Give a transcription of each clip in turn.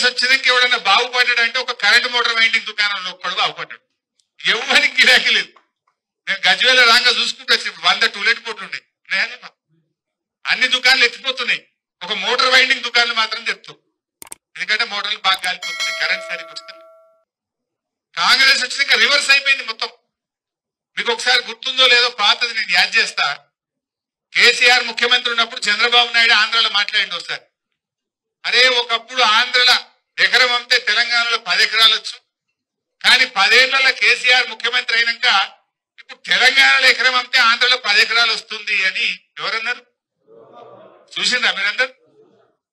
వచ్చినాక ఎవడన్నా బాగుపడ్డాడు అంటే ఒక కరెంట్ మోటార్ వైండింగ్ దుకాణంలో ఒక్కడు బాగుపడ్డాడు. ఎవరికి గిరాకీ లేదు. నేను గజ్వేల రాగా చూసుకుంటూ వచ్చి 100 టూలెట్ బోర్డులు ఉన్నాయి. అన్ని దుకాణాలు ఎత్తిపోతున్నాయి. ఒక మోటార్ వైండింగ్ దుకాణాలు మాత్రం తెస్తాం. ఎందుకంటే మోటార్లు బాగా కాలిపోతున్నాయి, కరెంట్ సరిగ్గా వస్తుంది. కాంగ్రెస్ వచ్చినాక రివర్స్ అయిపోయింది మొత్తం. మీకు ఒకసారి గుర్తుందో లేదో పాతది నేను యాద్ చేస్తా. కేసీఆర్ ముఖ్యమంత్రి ఉన్నప్పుడు చంద్రబాబు నాయుడు ఆంధ్రలో మాట్లాడింది ఒకసారి. అరే ఒకప్పుడు ఆంధ్రలో ఎకరం అమ్మితే తెలంగాణలో 10 ఎకరాలు వచ్చు, కానీ 10 ఏళ్లలో కేసీఆర్ ముఖ్యమంత్రి అయినాక ఇప్పుడు తెలంగాణలో ఎకరం అమ్మితే ఆంధ్రలో 10 ఎకరాలు వస్తుంది అని ఎవరన్నారు? చూసిందా మీరందరూ?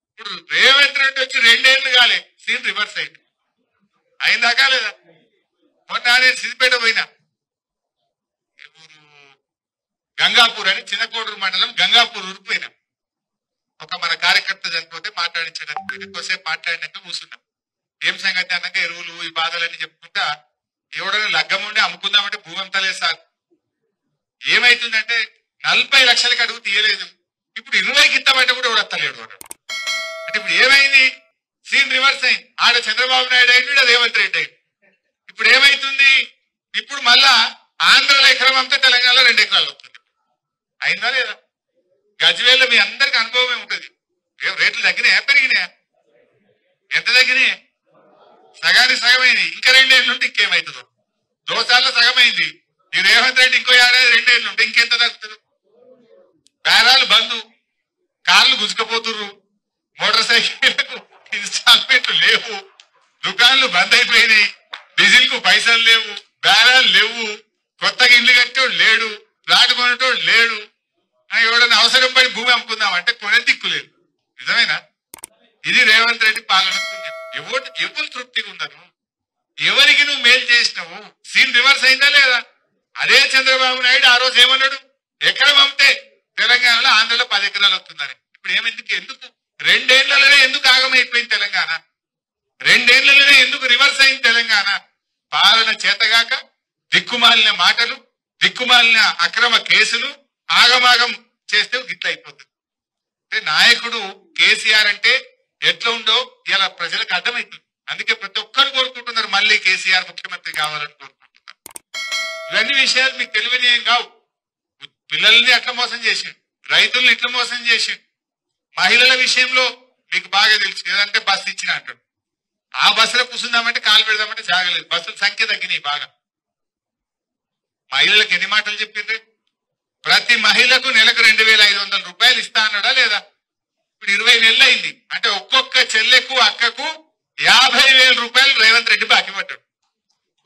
ఇప్పుడు రేవంత్ రెడ్డి వచ్చి 2 ఏళ్లు కాలే, సీన్ రివర్స్ అయింది. అయిందాకా లేదా? మొన్న నేను సిద్దిపేట పోయినా, గంగాపూర్ అని చిన్నకోడూరు మండలం గంగాపూర్ ఊరికి పోయినా. ఒక మన కార్యకర్త చనిపోతే మాట్లాడించడానికి పోయినా. కొద్దిసేపు మాట్లాడినాక కూర్చున్నాం. ఏం సంగతి అన్నాక ఎరువులు ఈ బాధలన్నీ చెప్పుకుంటా ఎవడైనా లగ్గం ఉండి అమ్ముకుందామంటే భూమి అంతా లేదు సార్. ఏమైతుందంటే 40 లక్షలకి అడుగు తీయలేదు, ఇప్పుడు 20కి ఇస్తామంటే కూడా ఎవడత్తలేడు వాడు. అంటే ఇప్పుడు ఏమైంది? సీన్ రివర్స్ అయింది. ఆడ చంద్రబాబు నాయుడు అయింది, రేవంత్ రెడ్డి అయింది. ఇప్పుడు ఏమైతుంది? ఇప్పుడు మళ్ళా ఆంధ్రలో ఎకరం అమ్మితే తెలంగాణలో 2 ఎకరాలు వస్తుంది. అయిందా లేదా? గజ్వేల్లో మీ అందరికి అనుభవమే ఉంటుంది. రేట్లు తగ్గినాయా పెరిగినాయా? ఎంత తగ్గినాయి? సగానికి సగమైంది. ఇంకా 2 ఏళ్ళు ఉంటే ఇంకేమవుతుందో. దోసాల్లో సగమైంది. ఈ రేవంత్ రెడ్డి ఇంకో ఏడాది 2 ఏళ్ళు ఉంటే ఇంకెంత తగ్గుతుంది? బేరాలు బంధు, కార్లు గుంజుకపోతుర్రు, మోటార్ సైకిళ్లకు ఇన్స్టాల్మెంట్లు లేవు, దుకాన్లు బంద్ అయిపోయినాయి, డీజిల్ కు పైసలు లేవు, బేరాలు లేవు, కొత్తగా ఇల్లు కట్టేవాడు లేడు, ప్లాట్ కొనేటోడు లేడు. ఎవడన్నా అవసరం పడి భూమి అమ్ముకుందామంటే కొనే దిక్కు లేదు. నిజమేనా? ఇది రేవంత్ రెడ్డి పాలన. ఎవరు తృప్తిగా ఉన్నారు? ఎవరికి నువ్వు మేలు చేసినావు? సీన్ రివర్స్ అయిందా లేదా? అదే చంద్రబాబు నాయుడు ఆ రోజు ఏమన్నాడు? ఎకరం అమ్మితే తెలంగాణలో ఆంధ్రలో 10 ఎకరాలు వస్తుందని. ఇప్పుడు ఎందుకు 2 ఏళ్లలోనే ఎందుకు ఆగమైపోయింది తెలంగాణ? 2 ఏళ్లలోనే ఎందుకు రివర్స్ అయింది తెలంగాణ? పాలన చేతగాక దిక్కుమాలిన మాటలు, దిక్కుమాలిన అక్రమ కేసులు, ఆగమాగం చేస్తే గిట్ల అయిపోతుంది. అంటే నాయకుడు కేసీఆర్ అంటే ఎట్లా ఉండో ఇలా ప్రజలకు అర్థమవుతుంది. అందుకే ప్రతి ఒక్కరు కోరుకుంటున్నారు మళ్ళీ కేసీఆర్ ముఖ్యమంత్రి కావాలని కోరుకుంటున్నారు. ఇవన్నీ విషయాలు మీకు తెలియని ఏం కావు. పిల్లల్ని ఎట్లా మోసం చేసిండు, రైతుల్ని ఎట్లా మోసం చేసిండు, మహిళల విషయంలో మీకు బాగా తెలుసు. ఏదంటే బస్సు ఇచ్చిన అంటాడు, ఆ బస్సులో కూర్చుందామంటే కాలు పెడదామంటే జాగలేదు. బస్సుల సంఖ్య తగ్గినాయి బాగా. మహిళలకు ఎన్ని మాటలు చెప్పిండ్రు? ప్రతి మహిళకు నెలకు 2500 రూపాయలు ఇస్తా అన్నాడా లేదా? ఇప్పుడు 20 నెలలు అయింది. అంటే ఒక్కొక్క చెల్లెకు అక్కకు 50,000 రూపాయలు రేవంత్ రెడ్డి బాకీ పడ్డాడు.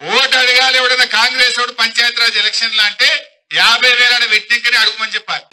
ఓటు అడగాలి ఎవడన్నా కాంగ్రెస్ వాడు పంచాయతీరాజ్ ఎలక్షన్లు అంటే 50,000 పెట్టింకనే అడుగుమని చెప్పాలి.